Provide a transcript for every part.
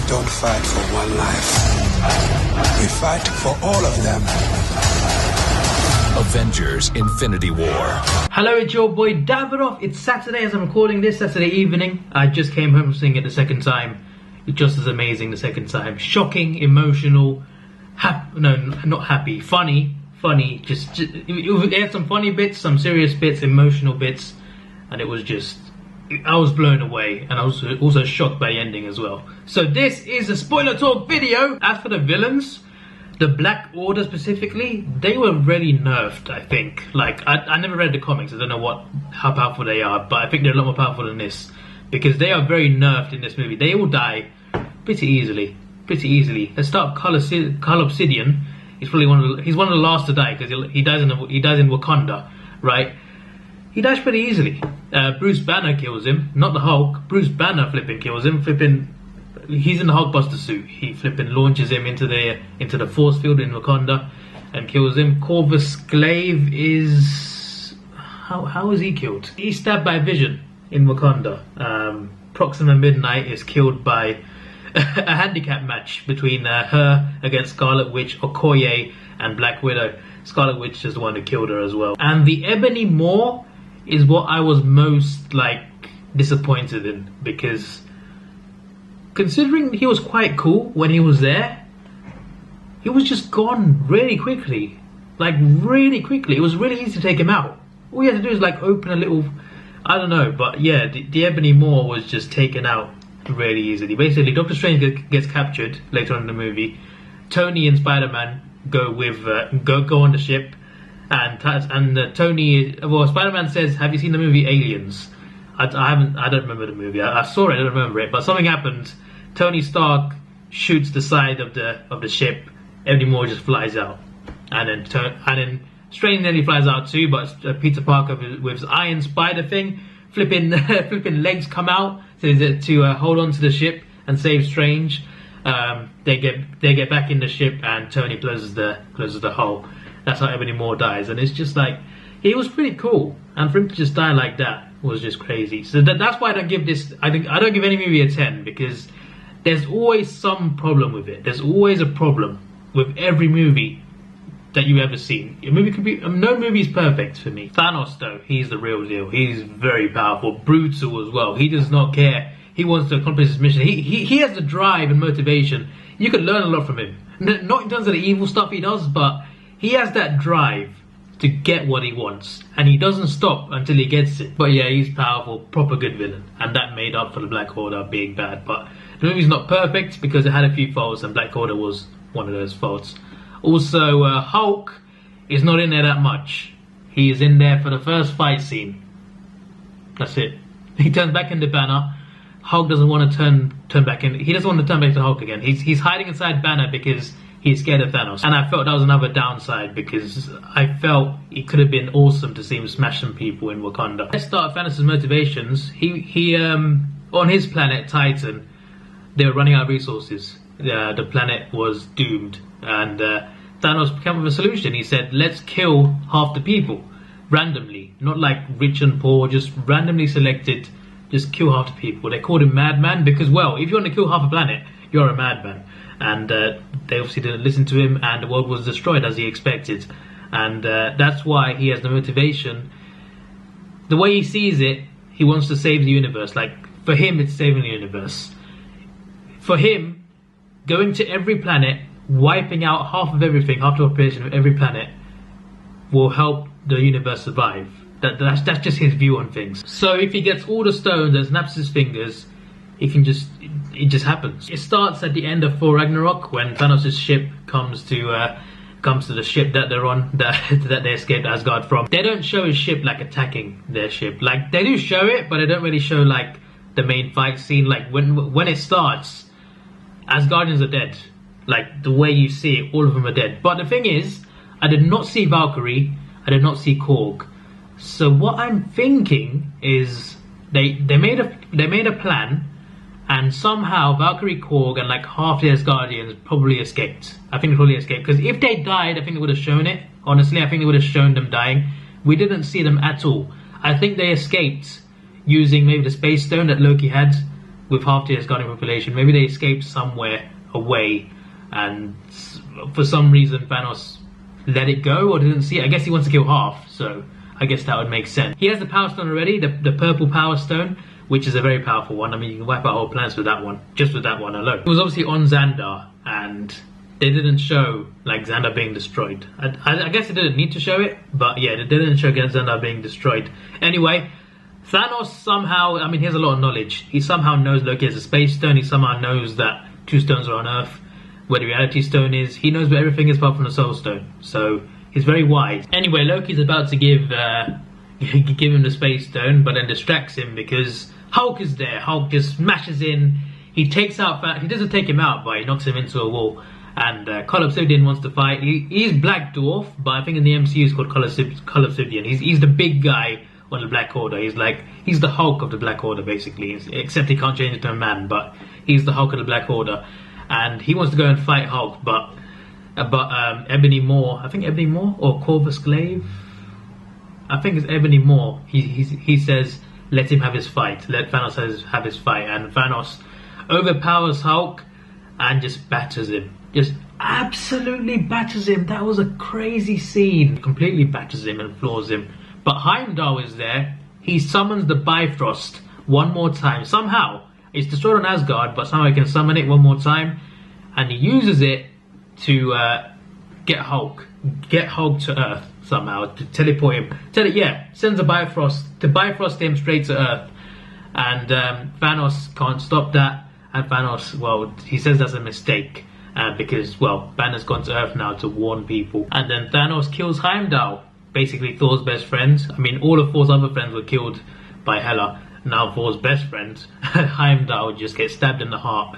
don't fight for one life. We fight for all of them. Avengers Infinity War. Hello, it's your boy Davidoff. It's Saturday as I'm recording this, Saturday evening. I just came home from seeing it the second time. It's just as amazing the second time. Shocking, emotional, no, not happy, funny, just it had some funny bits, some serious bits, emotional bits, and it was just, I was blown away, and I was also shocked by the ending as well. So this is a spoiler talk video. As for the villains, the Black Order specifically, they were really nerfed, I think. Like, I never read the comics, I don't know how powerful they are, but I think they're a lot more powerful than this, because they are very nerfed in this movie. They all die pretty easily. Let's start with Cull Obsidian. He's probably he's one of the last to die, because he dies in Wakanda, right? He dies pretty easily. Bruce Banner kills him, not the Hulk. Bruce Banner flipping kills him. He's in the Hulkbuster suit. He flipping launches him into the force field in Wakanda and kills him. Corvus Glaive is how is he killed? He's stabbed by Vision in Wakanda. Proxima Midnight is killed by a handicap match between her against Scarlet Witch, Okoye, and Black Widow. Scarlet Witch is the one who killed her as well. And the Ebony Maw is what I was most disappointed in, because considering he was quite cool when he was there, he was just gone really quickly. It was really easy to take him out. All you had to do is open a little, I don't know, but yeah, the Ebony Maw was just taken out really easily. Basically, Doctor Strange gets captured later on in the movie. Tony and Spider-Man go on the ship, and Spider-Man says, "Have you seen the movie Aliens?" I don't remember the movie. I saw it, I don't remember it, but something happened. Tony Stark shoots the side of the ship. Ebony Maw just flies out, and then Strange nearly flies out too. But Peter Parker with his Iron Spider thing, flipping legs come out to hold on to the ship and save Strange. They get back in the ship, and Tony closes the hull. That's how Ebony Maw dies, and it's just he was pretty cool, and for him to just die like that was just crazy. So that's why I don't give this. I don't give any movie a 10, because there's always some problem with it. There's always a problem with every movie that you've ever seen. A movie could be, no movie is perfect for me. Thanos though, he's the real deal. He's very powerful, brutal as well. He does not care. He wants to accomplish his mission. He has the drive and motivation. You could learn a lot from him. Not in terms of the evil stuff he does, but he has that drive to get what he wants, and he doesn't stop until he gets it. But yeah, he's powerful, proper good villain, and that made up for the Black Order being bad. But the movie's not perfect because it had a few faults, and Black Order was one of those faults. Also, Hulk is not in there that much. He is in there for the first fight scene. That's it. He turns back into Banner. Hulk doesn't want to turn back in. He doesn't want to turn back to Hulk again. He's hiding inside Banner because he's scared of Thanos. And I felt that was another downside, because I felt it could have been awesome to see him smash some people in Wakanda. Let's start Thanos' motivations. He on his planet Titan, they were running out of resources. The planet was doomed, and Thanos came up with a solution. He said, let's kill half the people randomly, not like rich and poor, just randomly selected. Just kill half the people. They called him Madman because, well, if you want to kill half a planet, you're a madman. And they obviously didn't listen to him, and the world was destroyed as he expected. And that's why he has the motivation. The way he sees it, he wants to save the universe. For him, it's saving the universe. For him, going to every planet, wiping out half of everything, half the population of every planet, will help the universe survive. That's just his view on things. So if he gets all the stones and snaps his fingers, it just happens. It starts at the end of Thor Ragnarok, when Thanos' ship comes to the ship that they're on, that they escaped Asgard from. They don't show his ship attacking their ship. They do show it, but they don't really show the main fight scene. When it starts, Asgardians are dead. The way you see it, all of them are dead. But the thing is, I did not see Valkyrie, I did not see Korg. So what I'm thinking is they made a plan, and somehow Valkyrie, Korg, and half the Asgardians probably escaped. I think they probably escaped, because if they died, I think they would have shown it. Honestly, I think they would have shown them dying. We didn't see them at all. I think they escaped using maybe the Space Stone that Loki had, with half the Asgardian population. Maybe they escaped somewhere away, and for some reason Thanos let it go or didn't see it. I guess he wants to kill half, so I guess that would make sense. He has the Power Stone already, the purple Power Stone, which is a very powerful one. I mean, you can wipe out whole planets with that one, just with that one alone. It was obviously on Xandar, and they didn't show like Xandar being destroyed. I guess they didn't need to show it, but yeah, they didn't show Xandar being destroyed. Anyway, Thanos somehow, I mean, he has a lot of knowledge. He somehow knows Loki has a space stone. He somehow knows that 2 stones are on Earth, where the Reality Stone is. He knows where everything is apart from the Soul Stone. So he's very wise. Anyway, Loki's about to give him the Space Stone, but then distracts him because Hulk is there. Hulk just smashes in. He takes out. He doesn't take him out, but he knocks him into a wall. And Col Obsidian wants to fight. He's Black Dwarf, but I think in the MCU he's called Col Obsidian. He's the big guy on the Black Order. He's the Hulk of the Black Order, basically. Except he can't change into a man, but he's the Hulk of the Black Order. And he wants to go and fight Hulk, but Ebony Maw, I think Ebony Maw or Corvus Glaive, I think it's Ebony Maw. He says let him have his fight, let Thanos have his fight, and Thanos overpowers Hulk and just batters him, just absolutely batters him. That was a crazy scene. Completely batters him and floors him. But Heimdall is there. He summons the Bifrost one more time. Somehow it's destroyed on Asgard, but somehow he can summon it one more time, and he uses it to get Hulk to Earth somehow, to teleport him. Sends a Bifrost to Bifrost him straight to Earth, and Thanos can't stop that. And Thanos, well, he says that's a mistake because, well, Banner's gone to Earth now to warn people, and then Thanos kills Heimdall, basically Thor's best friend. I mean, all of Thor's other friends were killed by Hela. Now Thor's best friend, Heimdall, just gets stabbed in the heart.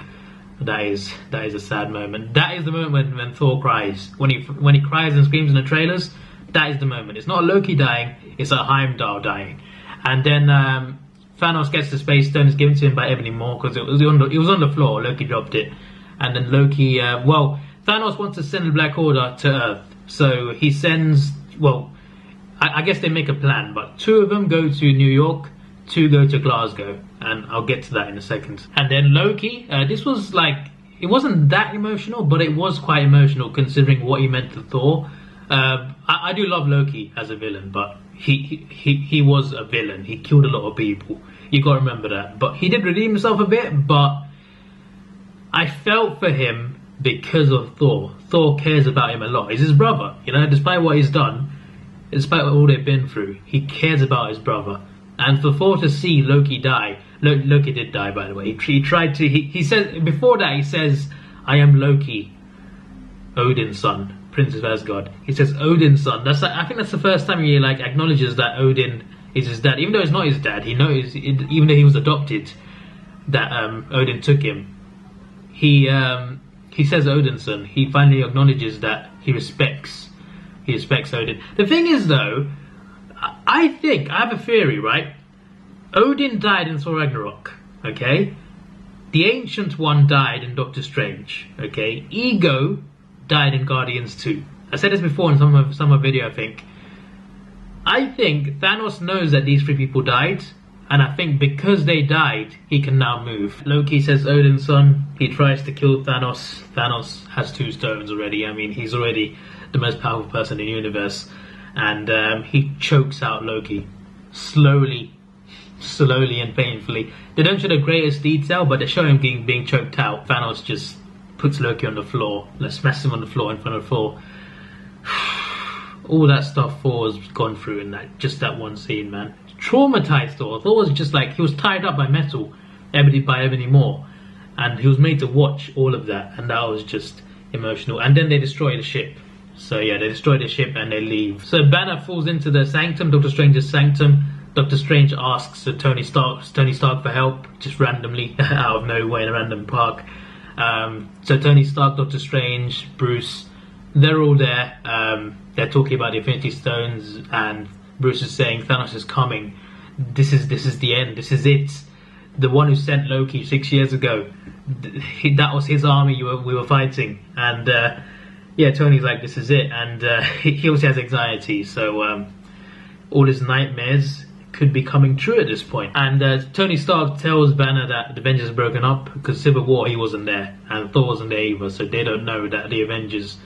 That is a sad moment. That is the moment when Thor cries. When he cries and screams in the trailers, that is the moment. It's not Loki dying, it's a Heimdall dying. And then Thanos gets the Space Stone. It's given to him by Ebony Maw because it was on the floor. Loki dropped it, and then Loki. Thanos wants to send the Black Order to Earth, so he sends. Well, I guess they make a plan, but 2 of them go to New York, 2 go to Glasgow, and I'll get to that in a second. And then Loki. This was like, it wasn't that emotional, but it was quite emotional considering what he meant to Thor. I do love Loki as a villain, but he was a villain. He killed a lot of people. You gotta remember that. But he did redeem himself a bit, but I felt for him because of Thor. Thor cares about him a lot. He's his brother, you know, despite what he's done, despite all they've been through, he cares about his brother. And for Thor to see Loki die, Loki did die, by the way. He tried to, he said, before that he says, I am Loki, Odin's son, Prince of Asgard. He says Odin's son. I think that's the first time he like acknowledges that Odin is his dad, even though it's not his dad. He knows, even though he was adopted, that Odin took him. He says Odin's son. He finally acknowledges that he respects Odin. The thing is, though, I have a theory, right? Odin died in Thor Ragnarok, okay? The Ancient One died in Doctor Strange, okay? Ego died in Guardians 2. I said this before in some video, I think. I think Thanos knows that these 3 people died, and I think because they died, he can now move. Loki says Odin's son. He tries to kill Thanos. Thanos has 2 stones already. I mean, he's already the most powerful person in the universe. And he chokes out Loki. Slowly and painfully. They don't show the greatest detail, but they show him being choked out. Thanos just puts Loki on the floor. Smashes him on the floor in front of Thor. All that stuff Thor's gone through in that one scene, man. Traumatized Thor. Thor was just like, he was tied up by metal, by Ebony Maw, and he was made to watch all of that, and that was just emotional. And then they destroy the ship. So yeah, they destroy the ship and they leave. So Banner falls into the sanctum, Doctor Strange's sanctum. Doctor Strange asks Tony Stark for help, just randomly, out of nowhere in a random park. So Tony Stark, Doctor Strange, Bruce, they're all there. They're talking about the Infinity Stones, and Bruce is saying Thanos is coming. This is the end. This is it. The one who sent Loki 6 years ago. That was his army we were fighting. And yeah, Tony's like, this is it. And he also has anxiety. So all his nightmares could be coming true at this point. And Tony Stark tells Banner that the Avengers are broken up because Civil War he wasn't there and Thor wasn't there either, so they don't know that the Avengers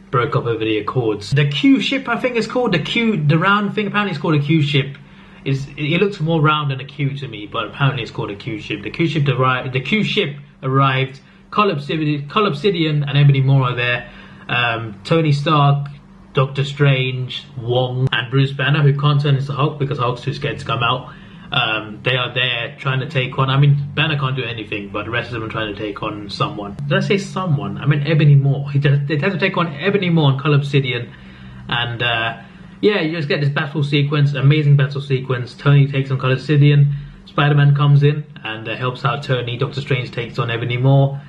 broke up over the Accords. The Q ship, I think it's called, the round thing, apparently it's called a Q ship. It looks more round than a Q to me, but apparently it's called a Q ship. The Q ship arrived. Cull Obsidian and Ebony Maw are there. Tony Stark, Doctor Strange, Wong, and Bruce Banner, who can't turn into Hulk because Hulk's too scared to come out. They are there trying to take on, I mean, Banner can't do anything, but the rest of them are trying to take on someone. Did I say someone? I mean Ebony Maw. They have to take on Ebony Maw and Cull Obsidian. And yeah, you just get this battle sequence, amazing battle sequence. Tony takes on Cull Obsidian. Spider-Man comes in and helps out Tony. Doctor Strange takes on Ebony Maw.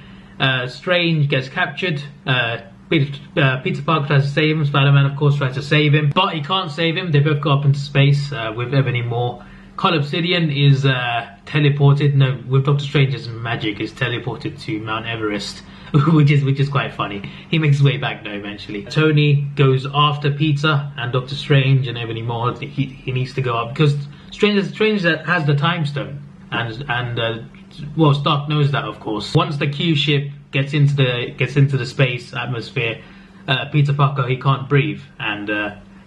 Strange gets captured. Peter Parker tries to save him. Spider-Man, of course, tries to save him, but he can't save him. They both go up into space with Ebony Maw. Cull Obsidian is teleported. No, with Doctor Strange's magic, is teleported to Mount Everest, which is quite funny. He makes his way back though eventually. Tony goes after Peter and Doctor Strange and Ebony Maw. He needs to go up because Strange has the Time Stone, and well, Stark knows that, of course. Once the Q ship gets into the space atmosphere, Peter Parker, he can't breathe, and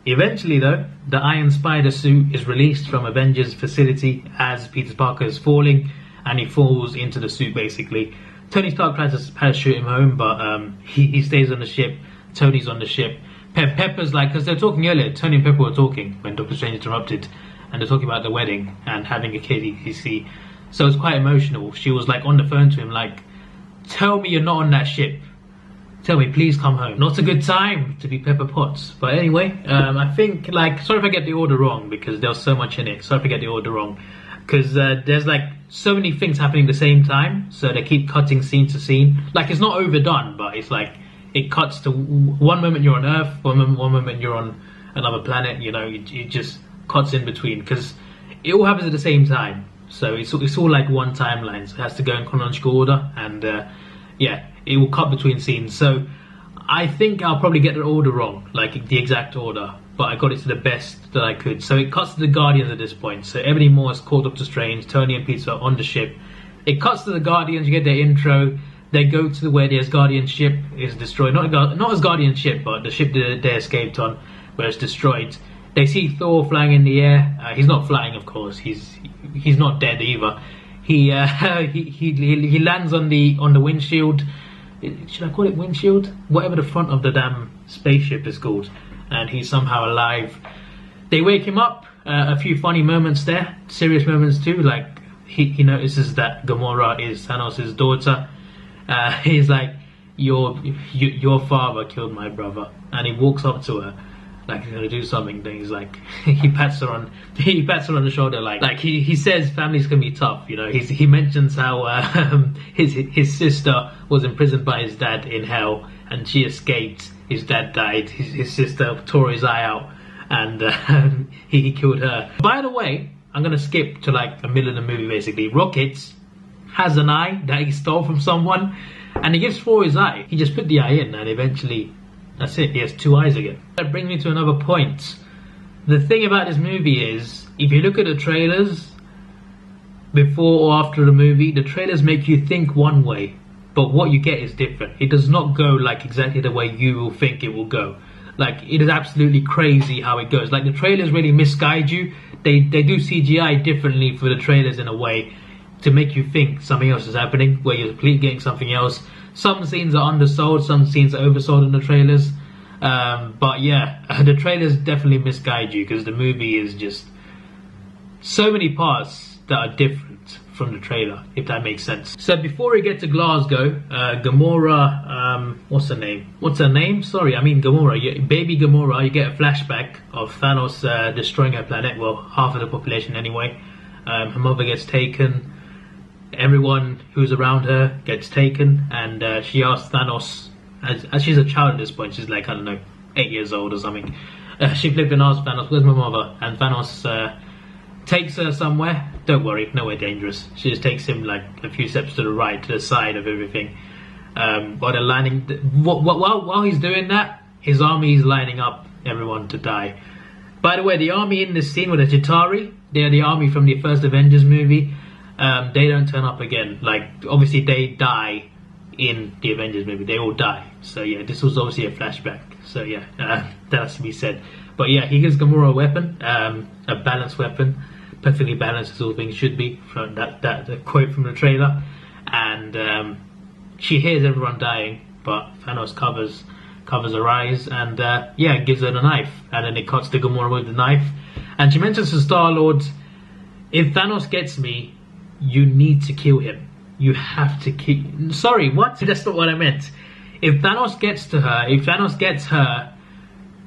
eventually though, the Iron Spider suit is released from Avengers facility as Peter Parker is falling, and he falls into the suit basically. Tony Stark tries to parachute him home, but he stays on the ship. Tony's on the ship. Pepper's like, because they're talking earlier, Tony and Pepper were talking when Doctor Strange interrupted, and they're talking about the wedding and having a kid, you see. So it's quite emotional. She was like on the phone to him like, tell me you're not on that ship. Tell me, please come home. Not a good time to be Pepper Potts. But anyway, I think, like, sorry if I get the order wrong because there's so much in it. Sorry if I get the order wrong. Because there's like so many things happening at the same time. So they keep cutting scene to scene. Like, it's not overdone, but it's like, it cuts to one moment you're on Earth, one moment you're on another planet, you know, it just cuts in between. Because it all happens at the same time. So it's all like one timeline, so it has to go in chronological order, and yeah, it will cut between scenes. So I think I'll probably get the order wrong, like the exact order, but I got it to the best that I could. So it cuts to the Guardians at this point. So Ebony Maw has called Doctor Strange, Tony and Peter are on the ship. It cuts to the Guardians, you get their intro. They go to where the Asgardian ship is destroyed. Not Asgardian ship, but the ship that they escaped on, where it's destroyed. They see Thor flying in the air. He's not flying, of course. He's not dead either. He lands on the windshield. Should I call it windshield? Whatever the front of the damn spaceship is called. And he's somehow alive. They wake him up. A few funny moments there, serious moments too. Like he notices that Gamora is Thanos' daughter. He's like, your father killed my brother, and he walks up to her. Like he's gonna do something, then he's like, he pats her on the shoulder, like he says family's gonna be tough, you know. He mentions how his sister was imprisoned by his dad in hell, and she escaped. His dad died. His sister tore his eye out, and he killed her. By the way, I'm gonna skip to like the middle of the movie. Basically, Rocket has an eye that he stole from someone, and he gives Thor his eye. He just put the eye in, and eventually, that's it, he has two eyes again. That brings me to another point. The thing about this movie is, if you look at the trailers, before or after the movie, the trailers make you think one way, but what you get is different. It does not go like exactly the way you will think it will go. Like, it is absolutely crazy how it goes. Like, the trailers really misguide you. They do CGI differently for the trailers in a way to make you think something else is happening, where you're completely getting something else. Some scenes are undersold, some scenes are oversold in the trailers. But yeah, the trailers definitely misguide you because the movie is just so many parts that are different from the trailer, if that makes sense. So before we get to Glasgow, Gamora, what's her name? Sorry, I mean Gamora. Baby Gamora, you get a flashback of Thanos destroying her planet, well, half of the population anyway. Her mother gets taken. Everyone who's around her gets taken, and she asks Thanos, as she's a child at this point, she's like, I don't know, 8 years old or something. She flipped and asked Thanos, where's my mother? And Thanos takes her somewhere. Don't worry, nowhere dangerous. She just takes him like a few steps to the right, to the side of everything. While they're lining, while he's doing that, his army is lining up everyone to die. By the way, the army in this scene with the Chitauri, they're the army from the first Avengers movie. They don't turn up again. Like, obviously they die in the Avengers movie. They all die. So yeah, this was obviously a flashback. So yeah, that has to be said. But yeah, he gives Gamora a weapon, a balanced weapon, perfectly balanced as all things should be. From that quote from the trailer, and she hears everyone dying, but Thanos covers her eyes, and yeah, gives her the knife, and then it cuts to Gamora with the knife, and she mentions to Star-Lord, if Thanos gets me, you need to kill him. You have to kill... Sorry, what? That's not what I meant. If Thanos gets her,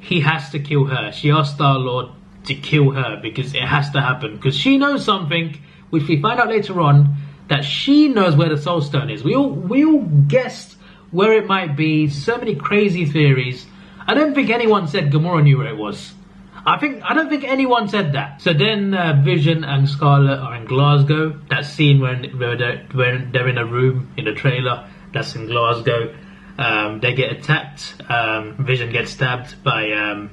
he has to kill her. She asked Star-Lord to kill her because it has to happen. Because she knows something, which we find out later on, that she knows where the Soul Stone is. We all guessed where it might be. So many crazy theories. I don't think anyone said Gamora knew where it was. I don't think anyone said that. So then Vision and Scarlet are in Glasgow. That scene where they're in a room in the trailer, that's in Glasgow. They get attacked. Vision gets stabbed by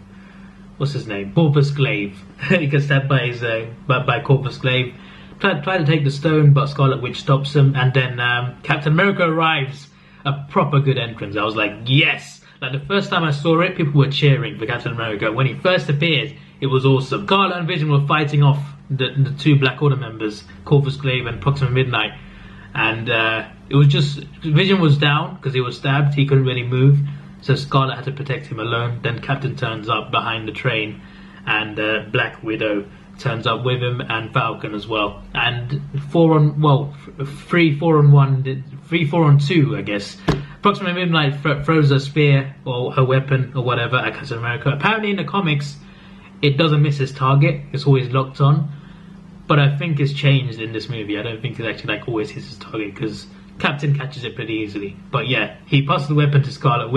what's his name? Corvus Glaive. He gets stabbed by Corvus Glaive. Try to take the stone, but Scarlet Witch stops him. And then Captain America arrives. A proper good entrance. I was like, yes. Like, the first time I saw it, people were cheering for Captain America. When he first appeared, it was awesome. Scarlet and Vision were fighting off the two Black Order members, Corvus Glaive and Proxima Midnight. And it was just... Vision was down because he was stabbed. He couldn't really move. So Scarlet had to protect him alone. Then Captain turns up behind the train. And Black Widow turns up with him, and Falcon as well. And 3-4-on-2, I guess. Proxima Midnight throws a spear or her weapon or whatever at Captain America. Apparently in the comics, it doesn't miss its target. It's always locked on. But I think it's changed in this movie. I don't think it actually always hits its target because Captain catches it pretty easily. But yeah, he passes the weapon to Scarlet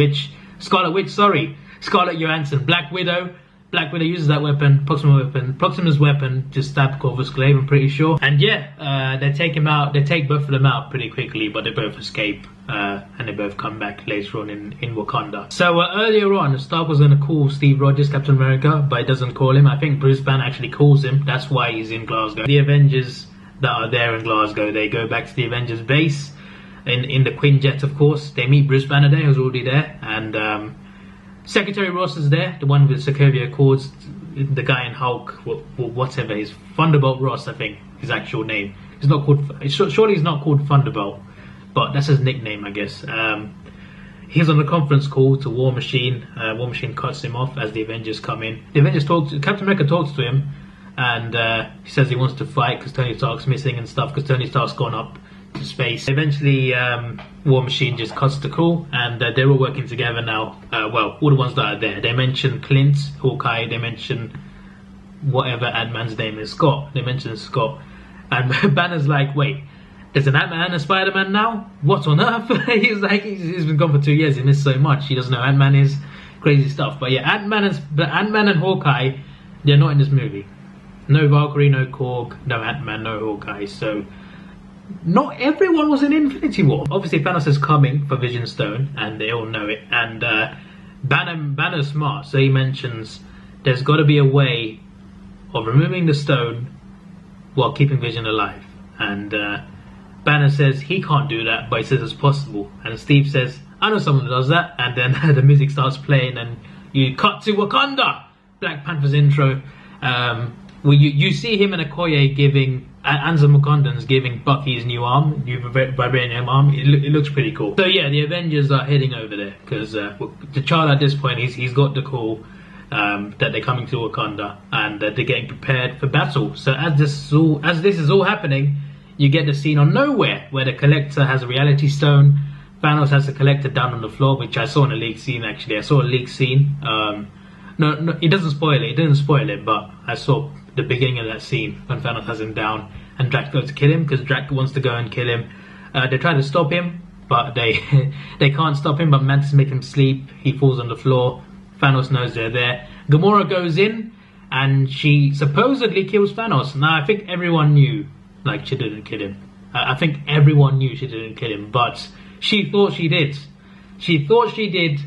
Johansson. Black Widow uses that weapon, Proxima's weapon to stab Corvus Glaive, I'm pretty sure. And yeah, they take him out. They take both of them out pretty quickly, but they both escape, and they both come back later on in Wakanda. So earlier on, Stark was going to call Steve Rogers Captain America, but he doesn't call him. I think Bruce Banner actually calls him. That's why he's in Glasgow. The Avengers that are there in Glasgow, they go back to the Avengers base in the Quinjet, of course. They meet Bruce Banner there, who's already there, and Secretary Ross is there, the one with Sokovia Accords, the guy in Hulk, whatever, he's Thunderbolt Ross, I think, his actual name. He's not called, surely he's not called Thunderbolt, but that's his nickname, I guess. He's on a conference call to War Machine. War Machine cuts him off as the Avengers come in. The Avengers Captain America talks to him, and he says he wants to fight because Tony Stark's missing and stuff, because Tony Stark's gone up to space. Eventually, War Machine just cuts the call, and they're all working together now. Well, all the ones that are there. They mention Clint, Hawkeye, they mention whatever Ant-Man's name is, Scott. They mention Scott. And Banner's like, wait, there's an Ant-Man and a Spider-Man now? What on earth? He's like, he's been gone for 2 years, he missed so much. He doesn't know Ant-Man is. Crazy stuff. But yeah, Ant-Man and Hawkeye, they're not in this movie. No Valkyrie, no Korg, no Ant-Man, no Hawkeye. So not everyone was in Infinity War. Obviously Thanos is coming for Vision Stone, and they all know it. And Banner's smart, so he mentions there's got to be a way of removing the stone while keeping Vision alive. And Banner says he can't do that, but he says it's possible. And Steve says, I know someone who does that. And then the music starts playing, and you cut to Wakanda, Black Panther's intro. Well, you see him and Okoye giving, Anza Mukondan's giving Bucky his new arm, new vibranium arm. It looks pretty cool. So yeah, the Avengers are heading over there because T'Challa at this point, he's got the call that they're coming to Wakanda, and they're getting prepared for battle. So as this is all happening, you get the scene on Nowhere where the Collector has a reality stone. Thanos has the Collector down on the floor, which I saw in a leaked scene. Actually, I saw a leaked scene. No, it doesn't spoil it. It didn't spoil it, but I saw the beginning of that scene when Thanos has him down and Drax goes to kill him because Drax wants to go and kill him. They try to stop him, but they can't stop him. But Mantis make him sleep. He falls on the floor. Thanos knows they're there. Gamora goes in and she supposedly kills Thanos. Now I think everyone knew, like, she didn't kill him. I think everyone knew she didn't kill him, but she thought she did. She thought she did.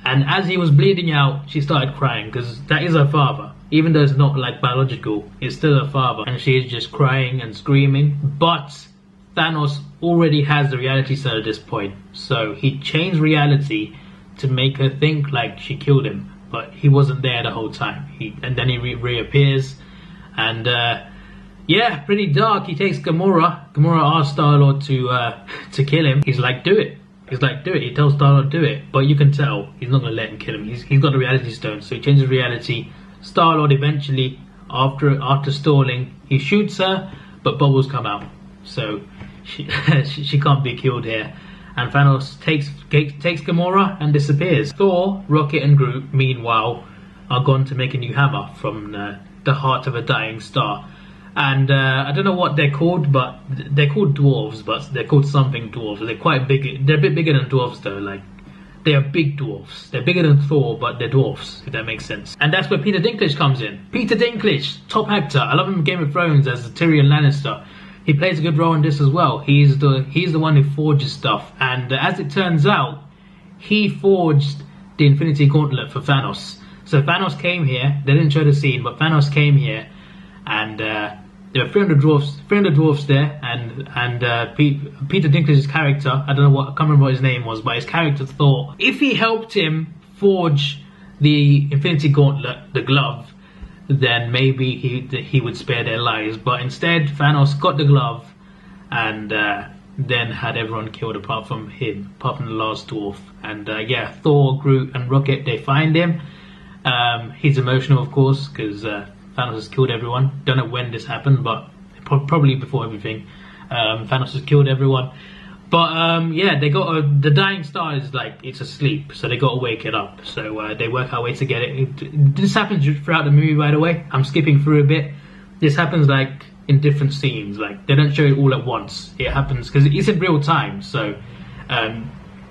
And as he was bleeding out, she started crying because that is her father. even though it's not like biological, it's still her father, and she is just crying and screaming. But Thanos already has the reality stone at this point, so he changed reality to make her think like she killed him, but he wasn't there the whole time. And then he reappears, and yeah, pretty dark. He takes Gamora. Gamora asks Star-Lord to kill him. He's like, do it. He's like, do it. He tells Star-Lord, do it. But you can tell he's not gonna let him kill him. He's got the reality stone, so he changes reality. Star-Lord eventually, after stalling, he shoots her, but bubbles come out, so she can't be killed here. And Thanos takes Gamora and disappears. Thor, Rocket, and Groot, meanwhile, are gone to make a new hammer from the heart of a dying star. And I don't know what they're called, but they're called dwarves, but they're called something dwarves. They're quite big. They're a bit bigger than dwarves, though. Like, they are big dwarfs. They're bigger than Thor, but they're dwarfs, if that makes sense. And that's where Peter Dinklage comes in. Peter Dinklage, top actor. I love him in Game of Thrones as Tyrion Lannister. He plays a good role in this as well. He's the one who forges stuff. And as it turns out, he forged the Infinity Gauntlet for Thanos. So Thanos came here. They didn't show the scene, but Thanos came here, and there were 300 dwarfs there, and Peter Dinklage's character, I can't remember what his name was, but his character thought if he helped him forge the Infinity Gauntlet, the glove, then maybe he would spare their lives. But instead, Thanos got the glove, and then had everyone killed apart from him, apart from the last dwarf. And yeah, Thor, Groot, and Rocket, they find him. He's emotional, of course, because Thanos has killed everyone. Don't know when this happened, but probably before everything. Thanos has killed everyone. But yeah, they got the dying star is like, it's asleep, so they got to wake it up. So they work out a way to get it. This happens throughout the movie, by the way. I'm skipping through a bit. This happens like in different scenes. Like, they don't show it all at once. It happens because it's in real time. So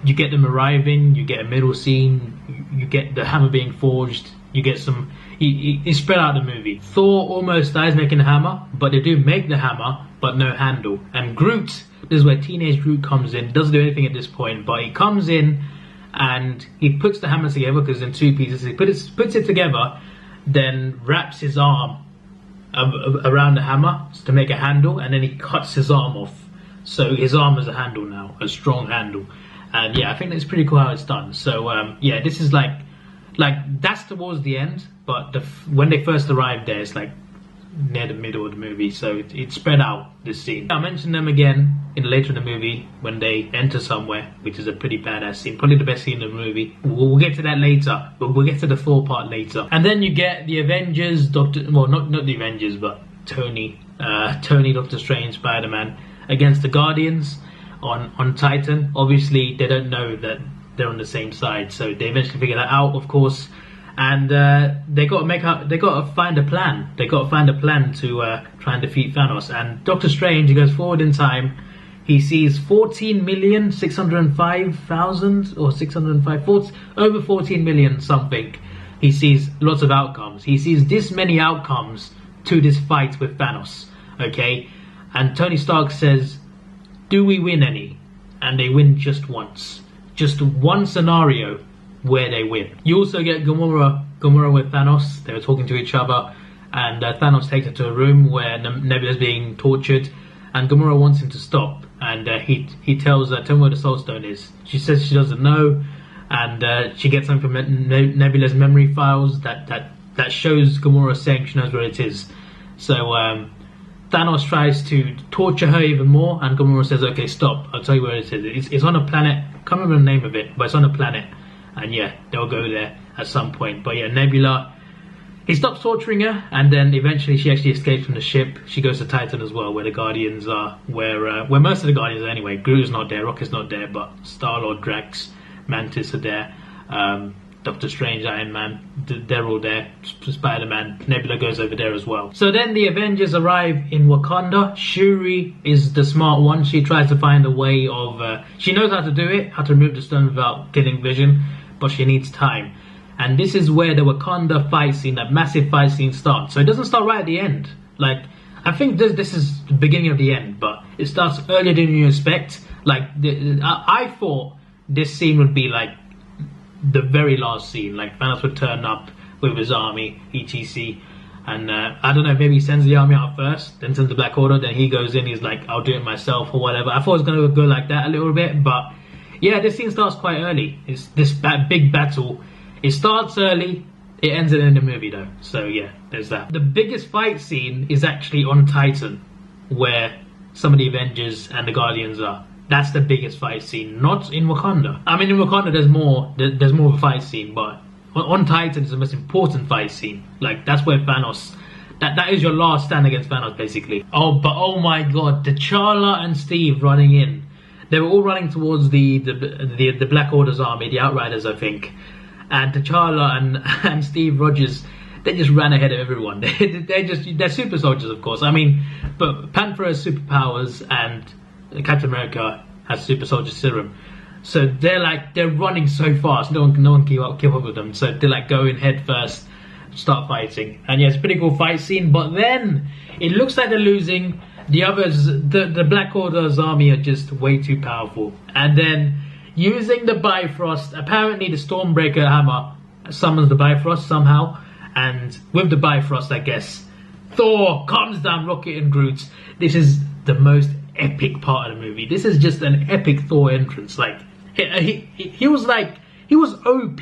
you get them arriving. You get a middle scene. You get the hammer being forged. You get some. It's spread out the movie. Thor almost dies making the hammer, but they do make the hammer, but no handle. And Groot, this is where teenage Groot comes in. Doesn't do anything at this point, but he comes in and he puts the hammer together because in two pieces. He puts it together, then wraps his arm around the hammer to make a handle, and then he cuts his arm off. So his arm is a handle now, a strong handle. And yeah, I think that's pretty cool how it's done. So yeah, this is like that's towards the end, but when they first arrived there, it's like near the middle of the movie, so it's spread out, this scene. I'll mention them again later in the movie when they enter somewhere, which is a pretty badass scene, probably the best scene in the movie. We'll get to that later, but we'll get to the Thor part later. And then you get the Avengers, not the Avengers, but Tony, Doctor Strange, Spider-Man against the Guardians on Titan. Obviously, they don't know that they're on the same side, so they eventually figure that out, of course. And they got to find a plan. They got to find a plan to try and defeat Thanos. And Doctor Strange, he goes forward in time. He sees 14,605,000 or 605, over 14 million something. He sees lots of outcomes. He sees this many outcomes to this fight with Thanos. Okay, and Tony Stark says, "Do we win any?" And they win just once. Just one scenario where they win. You also get Gamora with Thanos. They were talking to each other, and Thanos takes her to a room where Nebula's being tortured, and Gamora wants him to stop. And he tells her, "Tell me where the Soul Stone is." She says she doesn't know, and she gets something from Nebula's memory files that shows Gamora saying she knows where it is. So Thanos tries to torture her even more, and Gamora says, "Okay, stop. I'll tell you where it is. It's on a planet. Can't remember the name of it, but it's on a planet." And yeah, they'll go there at some point. But yeah, Nebula, he stops torturing her, and then eventually she actually escapes from the ship. She goes to Titan as well, where the Guardians are, where most of the Guardians are anyway. Groot's not there, Rocket's not there, but Star-Lord, Drax, Mantis are there. Doctor Strange, Iron Man, they're all there. Spider-Man, Nebula goes over there as well. So then the Avengers arrive in Wakanda. Shuri is the smart one. She tries to find a way of... she knows how to do it, how to remove the stone without killing Vision, but she needs time. And this is where the Wakanda fight scene, that massive fight scene starts. So it doesn't start right at the end. Like, I think this is the beginning of the end, but it starts earlier than you expect. Like, I thought this scene would be like the very last scene, like Thanos would turn up with his army, etc. And I don't know, maybe he sends the army out first, then sends the Black Order, then he goes in, he's like, I'll do it myself or whatever. I thought it was going to go like that a little bit, but yeah, this scene starts quite early. It's this big battle. It starts early, it ends in the movie though. So yeah, there's that. The biggest fight scene is actually on Titan, where some of the Avengers and the Guardians are. That's the biggest fight scene, not in Wakanda. I mean, in Wakanda there's more of a fight scene, but on Titan is the most important fight scene. Like, that's where Thanos, that is your last stand against Thanos, basically. Oh, but oh my god, T'Challa and Steve running in. They were all running towards the Black Order's army, the Outriders, I think. And T'Challa and Steve Rogers, they just ran ahead of everyone. They're super soldiers, of course. I mean, but Panther has superpowers and Captain America has super soldier serum. So they're running so fast, no one can keep up with them. So they're like going head first, start fighting, and yeah, it's a pretty cool fight scene. But then it looks like they're losing. The others, the Black Order's army are just way too powerful. And then using the Bifrost, apparently the Stormbreaker hammer summons the Bifrost somehow, and with the Bifrost, I guess Thor comes down, Rocket and Groot. This is the most epic part of the movie. This is just an epic Thor entrance. Like, he was OP.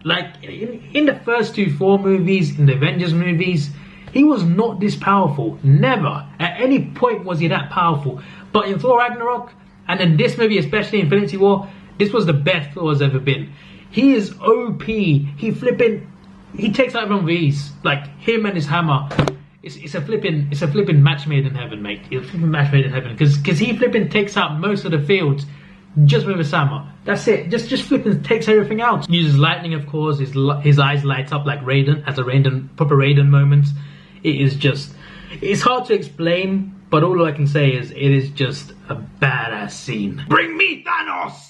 Like in the first two Thor movies, in the Avengers movies, he was not this powerful. Never at any point was he that powerful. But in Thor Ragnarok, and in this movie, especially Infinity War, this was the best Thor has ever been. He is OP. He takes out everyone with ease. Like, him and his hammer. It's a flipping match made in heaven, mate. It's a flipping match made in heaven, because he flipping takes out most of the field just with his hammer. That's it. Just flipping takes everything out. Uses lightning, of course. His eyes light up like Raiden. Has a proper Raiden moment. It's hard to explain, but all I can say is it is just a badass scene. Bring me Thanos!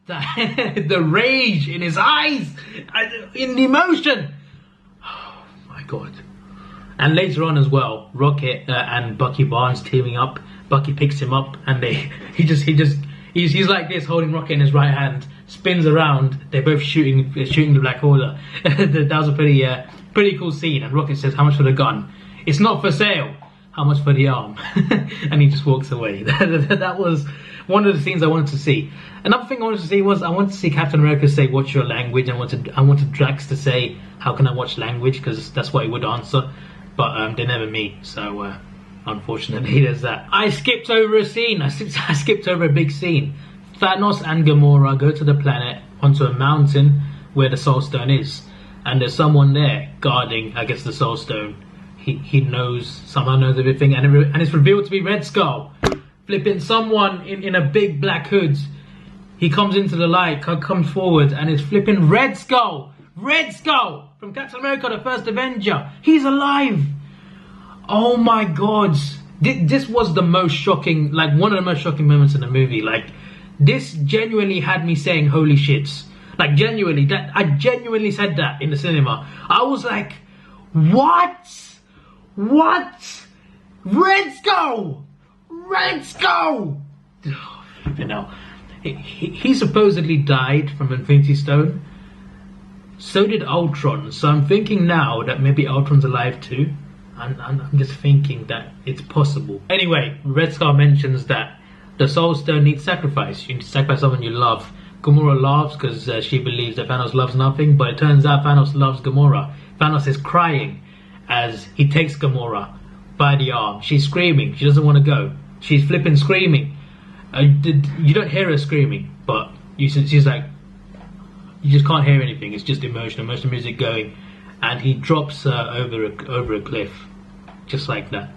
The rage in his eyes, in the emotion. Oh my god. And later on as well, Rocket and Bucky Barnes teaming up. Bucky picks him up, and he's like this, holding Rocket in his right hand, spins around. They're both shooting the Black Order. That was a pretty cool scene. And Rocket says, "How much for the gun?" "It's not for sale." "How much for the arm?" And he just walks away. That was one of the scenes I wanted to see. Another thing I wanted to see was I wanted to see Captain America say, "What's your language?" I wanted Drax to say, "How can I watch language?" Because that's what he would answer. But they never meet, so unfortunately there's that. I skipped over a scene. I skipped over a big scene. Thanos and Gamora go to the planet, onto a mountain where the Soul Stone is, and there's someone there guarding, I guess, the Soul Stone. He somehow knows everything, and it's revealed to be Red Skull. Flipping someone in a big black hood. He comes into the light, comes forward, and it's flipping Red Skull. Red Skull from Captain America, the first Avenger. He's alive. Oh my god. This was the most shocking, like one of the most shocking moments in the movie. Like, this genuinely had me saying holy shits. Like, genuinely, I genuinely said that in the cinema. I was like, what? Red Skull! Red Skull! Oh, you know, he supposedly died from Infinity Stone. So did Ultron, so I'm thinking now that maybe Ultron's alive too. I'm just thinking that it's possible. Anyway, Red Skull mentions that the Soul Stone needs sacrifice. You need to sacrifice someone you love. Gamora laughs because she believes that Thanos loves nothing, but it turns out Thanos loves Gamora. Thanos is crying as he takes Gamora by the arm. She's screaming. She doesn't want to go. She's flipping screaming. You don't hear her screaming, but she's like, you just can't hear anything. It's just emotional music going, and he drops her over a cliff, just like that.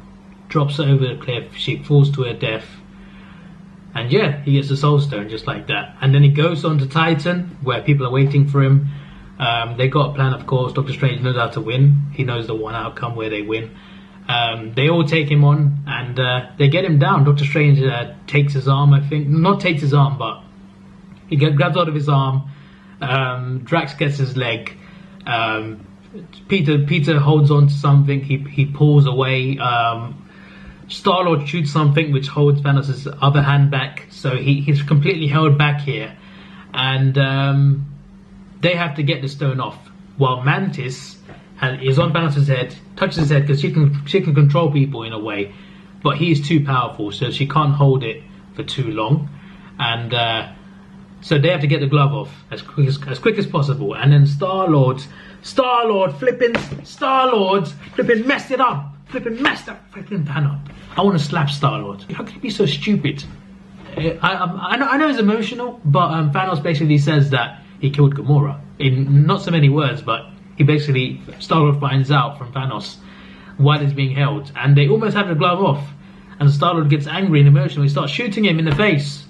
Drops her over a cliff. She falls to her death, and yeah, he gets the Soul Stone just like that. And then he goes on to Titan, where people are waiting for him. They got a plan, of course. Doctor Strange knows how to win. He knows the one outcome where they win. They all take him on, and they get him down. Doctor Strange takes his arm, I think. Not takes his arm, but he grabs out of his arm. Drax gets his leg. Peter holds on to something. He pulls away. Star-Lord shoots something which holds Thanos' other hand back. So he's completely held back here. And they have to get the stone off. While Mantis and is on Thanos' head, touches his head because she can control people in a way, but he's too powerful, so she can't hold it for too long, and so they have to get the glove off as quick as possible. And then Star-Lord flipping messed it up, messed up Thanos. I want to slap Star-Lord. How can he be so stupid? I know it's emotional, but Thanos basically says that he killed Gamora in not so many words, but he basically, Star-Lord finds out from Thanos while he's being held, and they almost have the glove off, and Star-Lord gets angry and emotional. He starts shooting him in the face.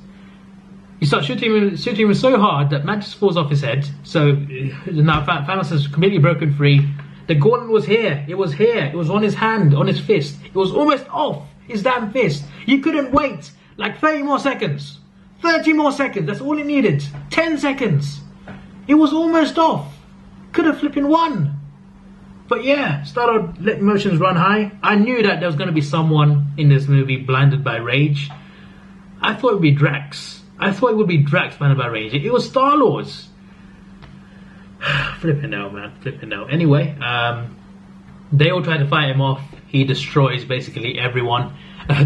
He starts shooting him so hard that Mantis falls off his head. So now Thanos is completely broken free. The gauntlet was here. It was here. It was on his hand, on his fist. It was almost off his damn fist. You couldn't wait like 30 more seconds. 30 more seconds. That's all it needed. 10 seconds. It was almost off. Could have flipping won. But yeah, Star-Lord let emotions run high. I knew that there was going to be someone in this movie blinded by rage. I thought it would be Drax. Blinded by rage. It was Star-Lord's. Flipping out, man. Flipping out. Anyway, they all try to fight him off. He destroys basically everyone.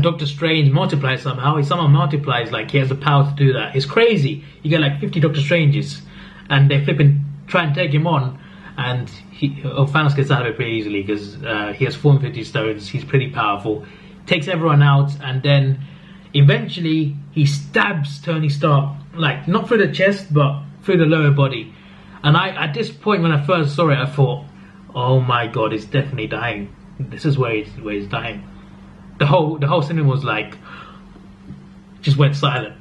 Doctor Strange multiplies somehow. He somehow multiplies, like he has the power to do that. It's crazy. You get like 50 Doctor Stranges, and they flipping try and take him on, and Thanos gets out of it pretty easily because he has 450 stones. He's pretty powerful. Takes everyone out, and then eventually he stabs Tony Stark, like not through the chest, but through the lower body. And at this point, when I first saw it, I thought, oh my god, he's definitely dying. This is where he's dying. The whole cinema was like, just went silent.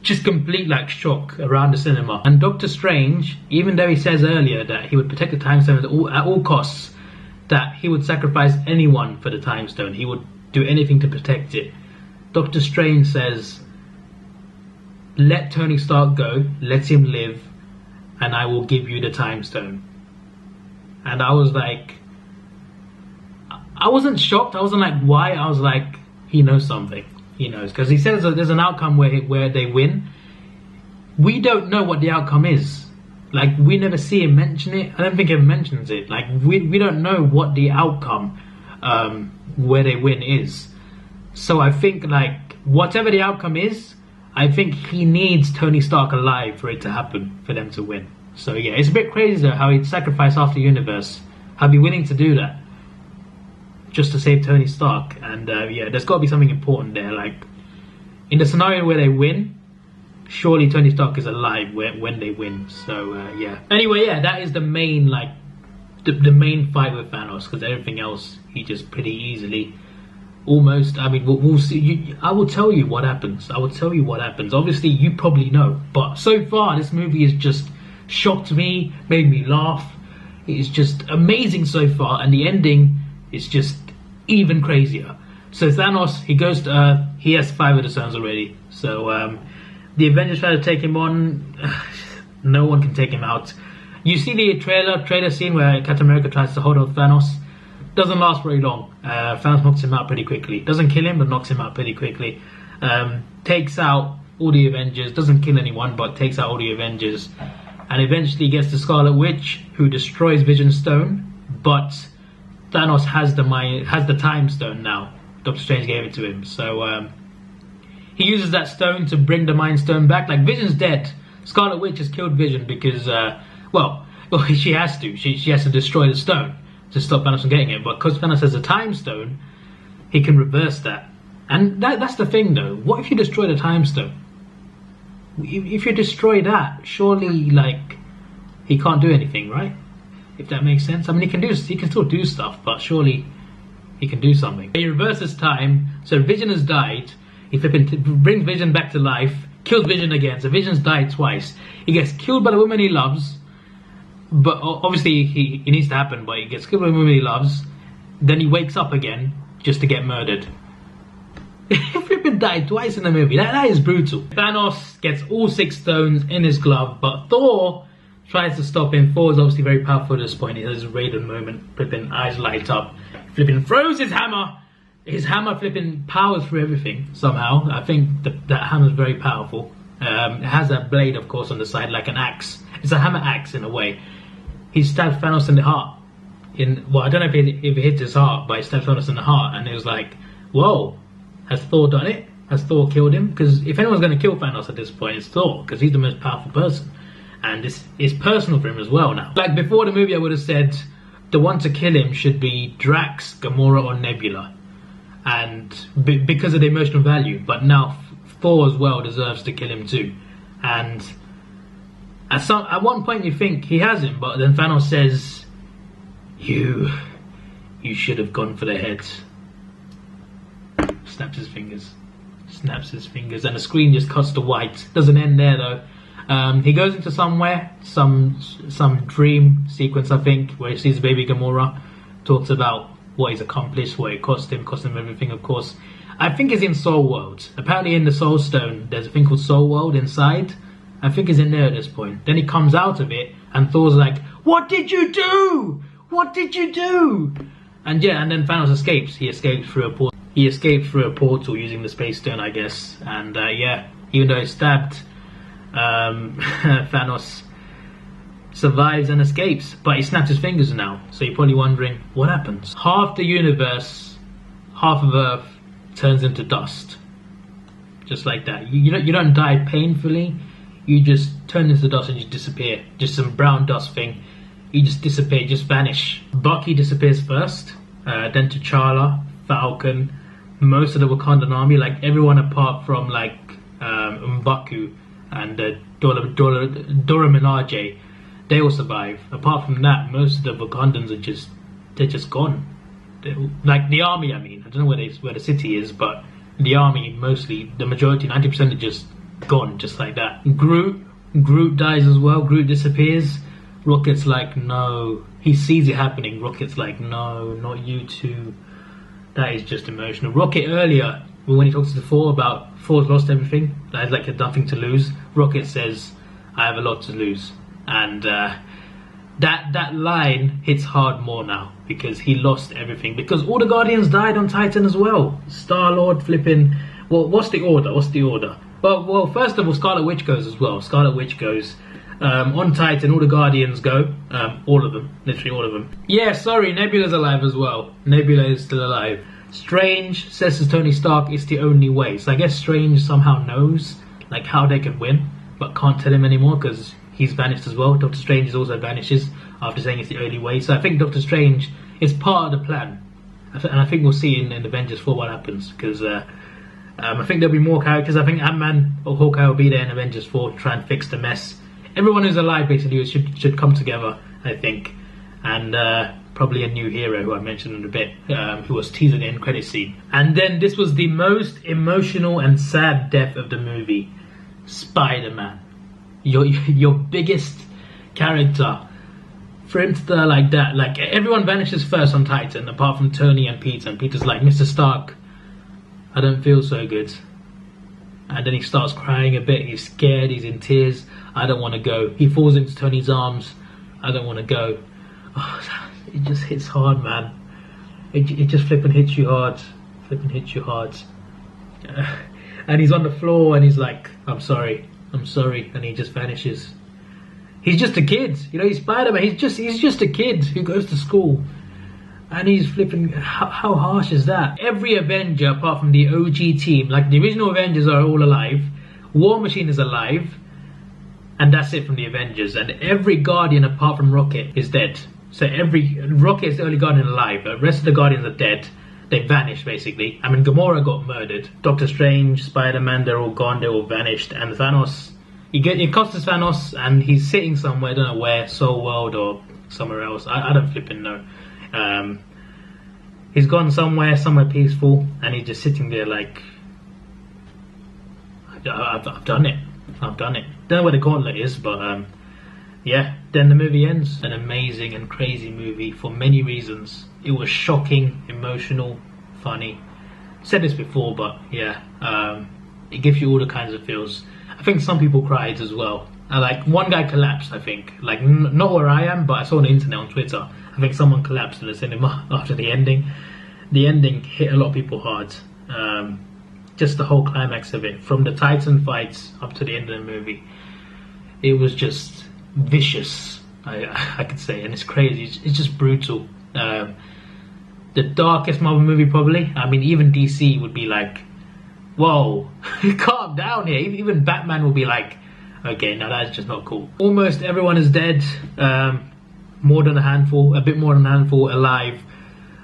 Just complete like shock around the cinema. And Doctor Strange, even though he says earlier that he would protect the Time Stone at all costs, that he would sacrifice anyone for the Time Stone, he would do anything to protect it. Doctor Strange says, let Tony Stark go, let him live, and I will give you the Time Stone. And I was like, I wasn't shocked, I wasn't like, why? I was like, he knows something. He knows, because he says that there's an outcome where they win. We don't know what the outcome is. Like, we never see him mention it. I don't think he ever mentions it. Like, we don't know what the outcome where they win is. So I think, like, whatever the outcome is, I think he needs Tony Stark alive for it to happen, for them to win. So yeah, it's a bit crazy though, how he'd sacrifice half the universe. I'd be willing to do that just to save Tony Stark. And yeah, there's got to be something important there. Like, in the scenario where they win, surely Tony Stark is alive when they win. So yeah. Anyway, yeah, that is the main, like, the main fight with Thanos, because everything else he just pretty easily, almost. I mean, we'll see. I will tell you what happens. Obviously, you probably know, but so far this movie has just shocked me, made me laugh. It's just amazing so far, and the ending is just even crazier. So Thanos, he goes to Earth. He has 5 of the stones already. So the Avengers try to take him on. No one can take him out. You see the trailer scene where Captain America tries to hold off Thanos. Doesn't last very long. Thanos knocks him out pretty quickly. Doesn't kill him, but knocks him out pretty quickly. Takes out all the Avengers. Doesn't kill anyone, but takes out all the Avengers. And eventually gets the Scarlet Witch, who destroys Vision's stone. But Thanos has the Time Stone now. Doctor Strange gave it to him. So he uses that stone to bring the Mind Stone back. Like, Vision's dead. Scarlet Witch has killed Vision because, well, she has to. She has to destroy the stone to stop Thanos from getting it. But because Thanos has a Time Stone, he can reverse that. And that's the thing, though. What if you destroy the Time Stone? If you destroy that, surely, like, he can't do anything, right? If that makes sense. I mean, he can still do stuff, but surely he can do something. He reverses time, so Vision has died. He brings Vision back to life, kills Vision again, so Vision's died twice. He gets killed by the woman he loves, but obviously he needs to happen, but he gets killed by the woman he loves. Then he wakes up again just to get murdered. He flipping died twice in the movie. That is brutal. Thanos gets all 6 stones in his glove, but Thor tries to stop him. Thor is obviously very powerful at this point. He has his Raiden moment. Flipping eyes light up. Flipping throws his hammer. His hammer flipping powers through everything somehow. I think that hammer is very powerful. It has a blade, of course, on the side, like an axe. It's a hammer axe in a way. He stabs Thanos in the heart. I don't know if it hits his heart, but it stabs Thanos in the heart, and it was like, whoa, has Thor done it? Has Thor killed him? Because if anyone's going to kill Thanos at this point, it's Thor, because he's the most powerful person. And it's personal for him as well now. Like, before the movie, I would have said the one to kill him should be Drax, Gamora, or Nebula. And because of the emotional value. But now Thor as well deserves to kill him too. And at one point you think he has him, but then Thanos says, You should have gone for the head. Snaps his fingers. And the screen just cuts to white. Doesn't end there though. He goes into somewhere, some dream sequence, I think, where he sees baby Gamora, talks about what he's accomplished, what it cost him everything, of course. I think he's in Soul World. Apparently in the Soul Stone, there's a thing called Soul World inside. I think he's in there at this point. Then he comes out of it, and Thor's like, "What did you do? What did you do?" And yeah, and then Thanos escapes. He escaped through a portal using the Space Stone, I guess. And yeah, even though he stabbed, Thanos survives and escapes, but he snaps his fingers now. So you're probably wondering what happens. Half the universe, half of Earth, turns into dust, just like that. You don't die painfully. You just turn into dust and you disappear. Just some brown dust thing. You just disappear, just vanish. Bucky disappears first, then T'Challa, Falcon, most of the Wakandan army, like everyone apart from like M'Baku and Dora Milaje, they all survive. Apart from that, most of the Wakandans they're just gone. Like the army, I mean, I don't know where the city is, but the army mostly, the majority, 90% are just gone, just like that. Groot dies as well. Groot disappears. Rocket's like, no. He sees it happening. Rocket's like, no, not you two. That is just emotional. Rocket earlier, when he talks to Thor about Thor's lost everything, that is like a nothing to lose. Rocket says, I have a lot to lose. And that line hits hard more now, because he lost everything. Because all the Guardians died on Titan as well. Star-Lord flipping... Well, what's the order? Well, first of all, Scarlet Witch goes as well. Scarlet Witch goes. On Titan, all the Guardians go. All of them. Literally all of them. Yeah, sorry, Nebula's alive as well. Nebula is still alive. Strange says to Tony Stark, it's the only way. So I guess Strange somehow knows like how they can win, but can't tell him anymore because he's vanished as well. Doctor Strange also vanishes after saying it's the only way. So I think Doctor Strange is part of the plan. And I think we'll see in Avengers 4 what happens, because I think there'll be more characters. I think Ant-Man or Hawkeye will be there in Avengers 4 to try and fix the mess. Everyone who's alive basically should come together, I think. And probably a new hero who I mentioned in a bit, who was teased in the end credit scene. And then this was the most emotional and sad death of the movie. Spider-Man. Your biggest character. For him to die like that, like everyone vanishes first on Titan apart from Tony and Peter. And Peter's like, Mr. Stark, I don't feel so good. And then he starts crying a bit. He's scared. He's in tears. I don't want to go. He falls into Tony's arms. I don't want to go. Oh, it just hits hard, man. It just flipping hits you hard. And he's on the floor and he's like, I'm sorry. And he just vanishes. He's just a kid. You know, he's Spider-Man. He's just a kid who goes to school. And he's flipping... How harsh is that? Every Avenger, apart from the OG team, like the original Avengers are all alive. War Machine is alive. And that's it from the Avengers. And every Guardian, apart from Rocket, is dead. So Rocket is the only Guardian alive. The rest of the Guardians are dead. They vanished, basically. I mean, Gamora got murdered. Doctor Strange, Spider-Man, they're all gone. They're all vanished. And Thanos... It costs Thanos, and he's sitting somewhere, I don't know where, Soul World or somewhere else. I don't flipping know. He's gone somewhere peaceful, and he's just sitting there like, I've done it. Don't know where the gauntlet is, but yeah. Then the movie ends. An amazing and crazy movie for many reasons. It was shocking, emotional, funny. Said this before, but yeah, it gives you all the kinds of feels. I think some people cried as well. Like one guy collapsed, I think. Like not where I am, but I saw on the internet on Twitter. I think someone collapsed in the cinema after the ending. The ending hit a lot of people hard. Just the whole climax of it, from the Titan fights up to the end of the movie, it was just vicious. I could say, and it's crazy. It's just brutal. The darkest Marvel movie probably. I mean, even DC would be like, whoa, calm down here. Even Batman will be like, okay, now that's just not cool. Almost everyone is dead. More than a handful, a bit more than a handful alive.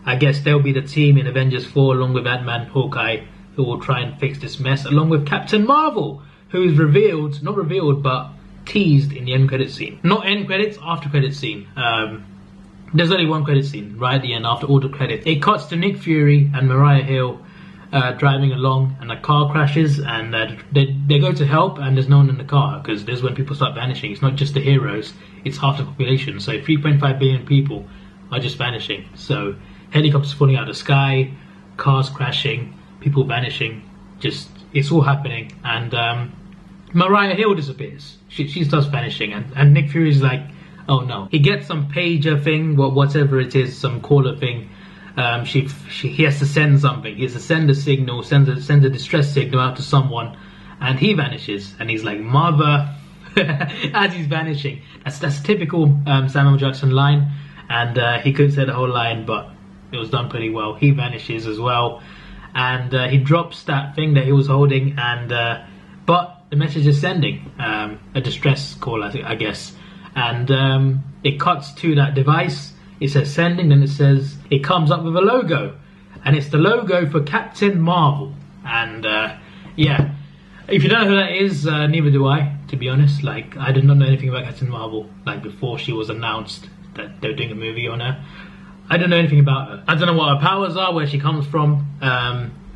I guess they'll be the team in Avengers 4 along with Ant-Man, Hawkeye, who will try and fix this mess, along with Captain Marvel, who is revealed, not revealed, but teased in the end credit scene. Not end credits, after credit scene. There's only one credit scene right at the end after all the credits. It cuts to Nick Fury and Mariah Hill driving along, and a car crashes, and they go to help, and there's no one in the car, because this is when people start vanishing. It's not just the heroes, it's half the population. So 3.5 billion people are just vanishing. So helicopters falling out of the sky, cars crashing, people vanishing, just, it's all happening. And Mariah Hill disappears. She starts vanishing, and Nick Fury's like, oh no. He gets some pager thing, whatever it is, some caller thing. He has to send something. He has to send a signal, send a distress signal out to someone, and he vanishes. And he's like, mother, as he's vanishing. That's typical Samuel Jackson line, and he couldn't say the whole line, but it was done pretty well. He vanishes as well, and he drops that thing that he was holding, and but the message is sending a distress call, I guess, and it cuts to that device. It says sending, then it comes up with a logo, and it's the logo for Captain Marvel. And yeah, if you don't know who that is, neither do I, to be honest. Like, I did not know anything about Captain Marvel, like, before she was announced that they were doing a movie on her. I don't know anything about her. I don't know what her powers are, where she comes from.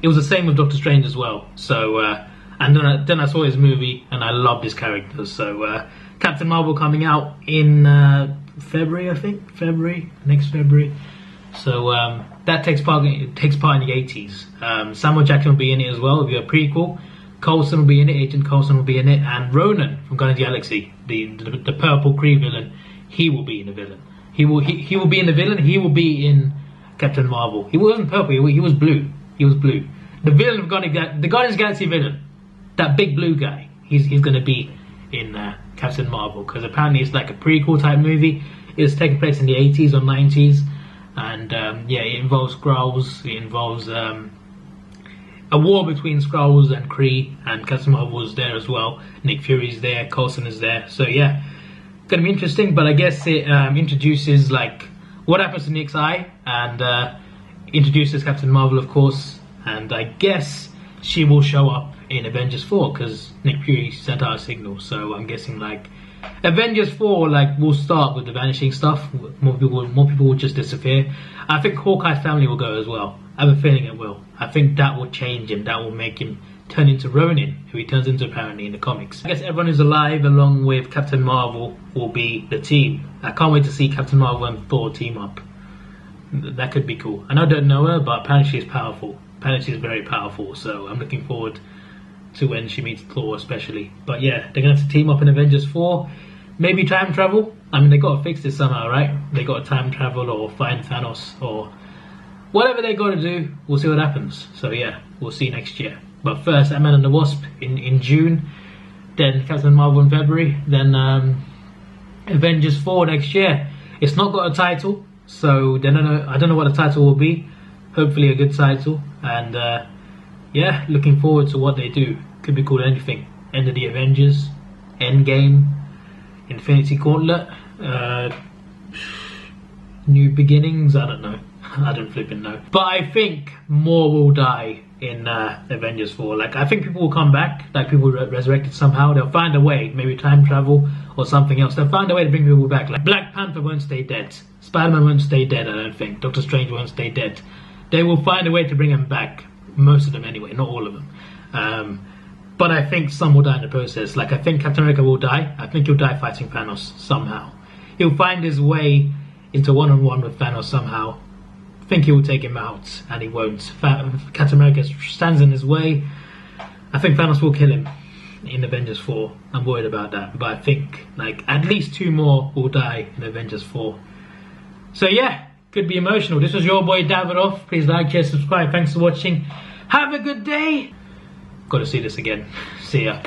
It was the same with Doctor Strange as well. So and then I saw his movie, and I loved his character. So Captain Marvel coming out in February, I think. Next February. So that takes part in the 80s. Samuel Jackson will be in it as well. It'll be a prequel. Coulson will be in it. Agent Coulson will be in it, and Ronan from Guardians of the Galaxy, the purple Kree villain, he will be in the villain. He will be in the villain. He will be in Captain Marvel. He wasn't purple. He was blue. He was blue. The villain of the Guardians of the Galaxy villain, that big blue guy. He's going to be in Captain Marvel, because apparently it's like a prequel type movie. It's taking place in the 80s or 90s, and yeah, it involves Skrulls. It involves a war between Skrulls and Kree, and Captain Marvel is there as well. Nick Fury's there. Coulson is there. So yeah, gonna be interesting. But I guess it introduces like what happens to Nick's eye, and introduces Captain Marvel, of course. And I guess she will show up in Avengers 4, because Nick Fury sent out a signal. So I'm guessing like Avengers 4 like will start with the vanishing stuff. More people will just disappear. I think Hawkeye's family will go as well. I have a feeling it will. I think that will change him. That will make him turn into Ronin, who he turns into apparently in the comics. I guess everyone who's alive along with Captain Marvel will be the team. I can't wait to see Captain Marvel and Thor team up. That could be cool. I don't know her, but apparently she's powerful. Apparently she's very powerful, so I'm looking forward to when she meets Thor especially. But yeah, they're going to have to team up in Avengers 4. Maybe time travel. I mean, they got to fix this somehow, right? They got to time travel or find Thanos or whatever they got to do. We'll see what happens. So yeah, we'll see next year. But first, Ant-Man and the Wasp in June. Then Captain Marvel in February. Then Avengers 4 next year. It's not got a title, so I don't know what the title will be. Hopefully a good title. And yeah, looking forward to what they do. Could be called anything. End of the Avengers, Endgame, Infinity Gauntlet, New Beginnings. I don't know. I don't flipping know. But I think more will die in Avengers 4. Like, I think people will come back. Like, people resurrected somehow. They'll find a way. Maybe time travel or something else. They'll find a way to bring people back. Like, Black Panther won't stay dead. Spider-Man won't stay dead, I don't think. Doctor Strange won't stay dead. They will find a way to bring them back. Most of them anyway, not all of them. But I think some will die in the process. Like, I think Captain America will die. I think he'll die fighting Thanos somehow. He'll find his way into one-on-one with Thanos somehow. I think he will take him out, and he won't. Captain America stands in his way. I think Thanos will kill him in Avengers 4. I'm worried about that. But I think like at least 2 more will die in Avengers 4. So yeah, could be emotional. This was your boy Davidoff. Please like, share, subscribe. Thanks for watching. Have a good day. Got to see this again. See ya.